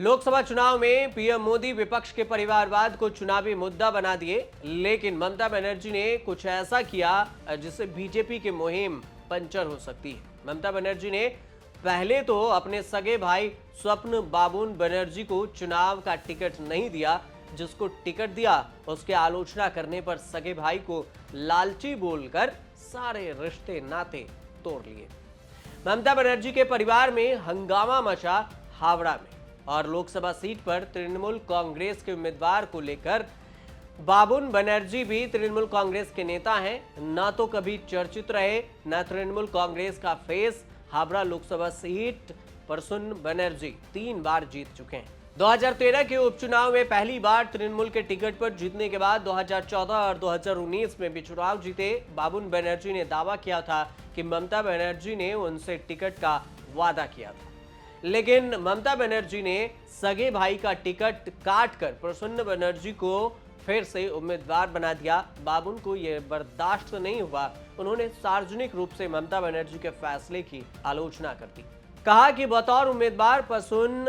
लोकसभा चुनाव में पीएम मोदी विपक्ष के परिवारवाद को चुनावी मुद्दा बना दिए, लेकिन ममता बनर्जी ने कुछ ऐसा किया जिससे बीजेपी की मुहिम पंचर हो सकती है। ममता बनर्जी ने पहले तो अपने सगे भाई स्वप्न बाबुन बनर्जी को चुनाव का टिकट नहीं दिया, जिसको टिकट दिया उसके आलोचना करने पर सगे भाई को लालची बोलकर सारे रिश्ते नाते तोड़ लिए। ममता बनर्जी के परिवार में हंगामा मचा हावड़ा में, और लोकसभा सीट पर तृणमूल कांग्रेस के उम्मीदवार को लेकर बाबुन बनर्जी भी तृणमूल कांग्रेस के नेता हैं। न तो कभी चर्चित रहे, न तृणमूल कांग्रेस का फेस। हावड़ा लोकसभा सीट प्रसून बनर्जी 3 बार जीत चुके हैं। 2013 के उपचुनाव में पहली बार तृणमूल के टिकट पर जीतने के बाद 2014 और 2019 में भी चुनाव जीते। बाबुन बनर्जी ने दावा किया था कि ममता बनर्जी ने उनसे टिकट का वादा किया था, लेकिन ममता बनर्जी ने सगे भाई का टिकट काटकर प्रसन्न बनर्जी को फिर से उम्मीदवार बना दिया। बाबुन को यह बर्दाश्त नहीं हुआ, उन्होंने सार्वजनिक रूप से ममता बनर्जी के फैसले की आलोचना कर दी। कहा कि बतौर उम्मीदवार प्रसून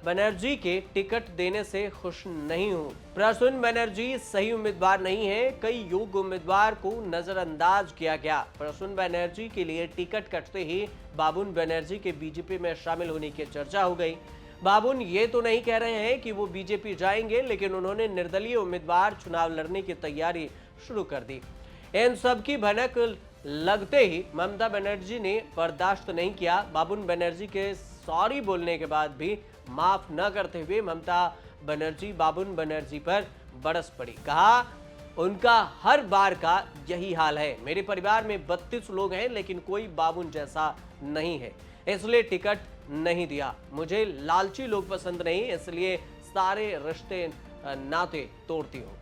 बनर्जी के टिकट देने से खुश नहीं हूं। प्रसून बनर्जी सही उम्मीदवार नहीं है, कई योग्य उम्मीदवार को नजरअंदाज किया गया। प्रसून बनर्जी के लिए टिकट कटते ही बाबुन बनर्जी के बीजेपी में शामिल होने की चर्चा हो गई। बाबुन ये तो नहीं कह रहे हैं कि वो बीजेपी जाएंगे, लेकिन उन्होंने निर्दलीय उम्मीदवार चुनाव लड़ने की तैयारी शुरू कर दी। इन सब की भनक लगते ही ममता बनर्जी ने बर्दाश्त नहीं किया। बाबुन बनर्जी के सॉरी बोलने के बाद भी माफ न करते हुए ममता बनर्जी बाबुन बनर्जी पर बरस पड़ी। कहा, उनका हर बार का यही हाल है। मेरे परिवार में 32 लोग हैं, लेकिन कोई बाबुन जैसा नहीं है, इसलिए टिकट नहीं दिया। मुझे लालची लोग पसंद नहीं, इसलिए सारे रिश्ते नाते तोड़ती हूँ।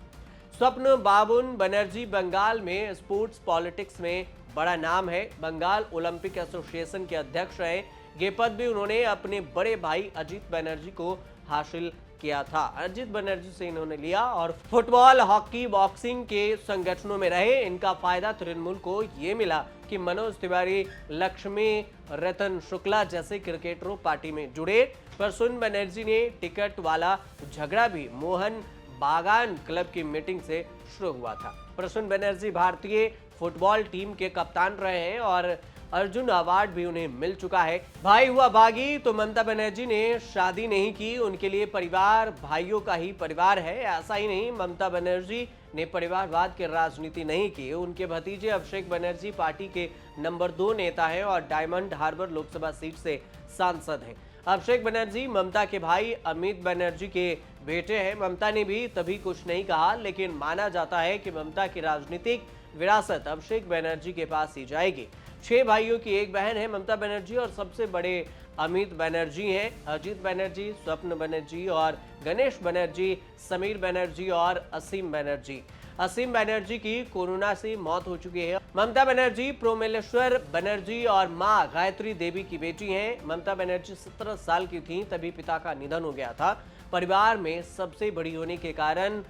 स्वप्न बाबुन बनर्जी बंगाल में स्पोर्ट्स पॉलिटिक्स में बड़ा नाम है। बंगाल ओलंपिक एसोसिएशन के अध्यक्ष रहे। ये पद भी उन्होंने अपने बड़े भाई अजीत बनर्जी को हासिल किया था। अजीत बनर्जी से इन्होंने लिया और फुटबॉल, हॉकी, बॉक्सिंग के संगठनों में रहे। इनका फायदा तृणमूल को ये मिला कि मनोज तिवारी, लक्ष्मी रतन शुक्ला जैसे क्रिकेटरों पार्टी में जुड़े। प्रसून बनर्जी ने टिकट वाला झगड़ा भी मोहन बागान क्लब की मीटिंग से शुरू हुआ था। प्रसून बनर्जी भारतीय फुटबॉल टीम के कप्तान रहे हैं और अर्जुन अवार्ड भी उन्हें मिल चुका है। भाई हुआ बागी तो ममता बनर्जी ने शादी नहीं की, उनके लिए परिवार भाइयों का ही परिवार है। ऐसा ही नहीं, ममता बनर्जी ने परिवारवाद की राजनीति नहीं की। उनके भतीजे अभिषेक बनर्जी पार्टी के नंबर 2 नेता हैं और डायमंड हार्बर लोकसभा सीट से सांसद हैं। अभिषेक बनर्जी ममता के भाई अमित बनर्जी के बेटे हैं। ममता ने भी तभी कुछ नहीं कहा, लेकिन माना जाता है कि ममता की राजनीतिक विरासत अभिषेक बनर्जी के पास ही जाएगी। 6 भाइयों की एक बहन है ममता बनर्जी, और सबसे बड़े अमित बनर्जी हैं। अजीत बनर्जी, स्वप्न बनर्जी और गणेश बनर्जी, समीर बनर्जी और असीम बनर्जी। असीम बनर्जी की कोरोना से मौत हो चुकी है। ममता बनर्जी प्रोमेलेश्वर बनर्जी और मां गायत्री देवी की बेटी हैं। ममता बनर्जी 17 साल की थीं तभी पिता का निधन हो गया था। परिवार में सबसे बड़ी होने के कारण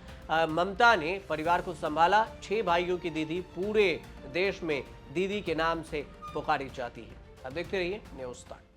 ममता ने परिवार को संभाला। 6 भाइयों की दीदी पूरे देश में दीदी के नाम से पुकारी जाती है। अब देखते रहिए न्यूज़ तक।